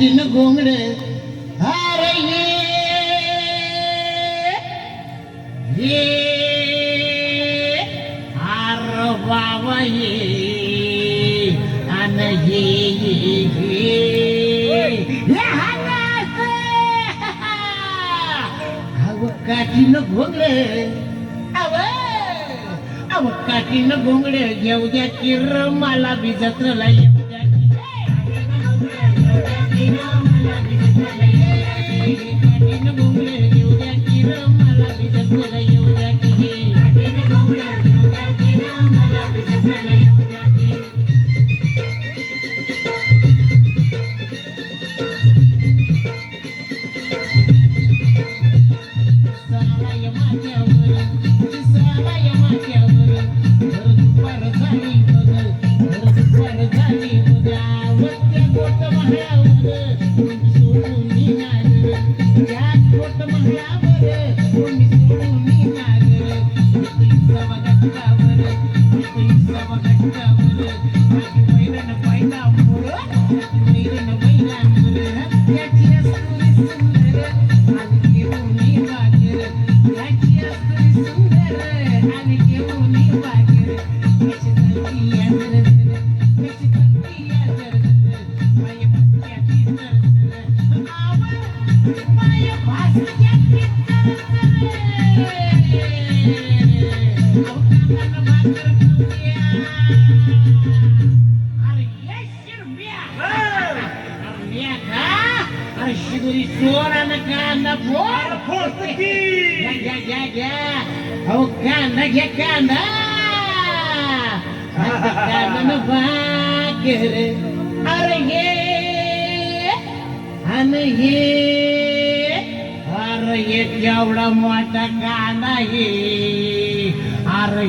काठीन घोंगड अरे ये आर बाबा ये अन काठीन घोंगड अव काठीन घोंगड येऊ द्या किर मला बी जत्रेला येऊ द्या काठीन घोंगड येऊ द्या किर मला बी जत्रेला येऊ द्या अरे एवढा मोठा कांदा आहे अरे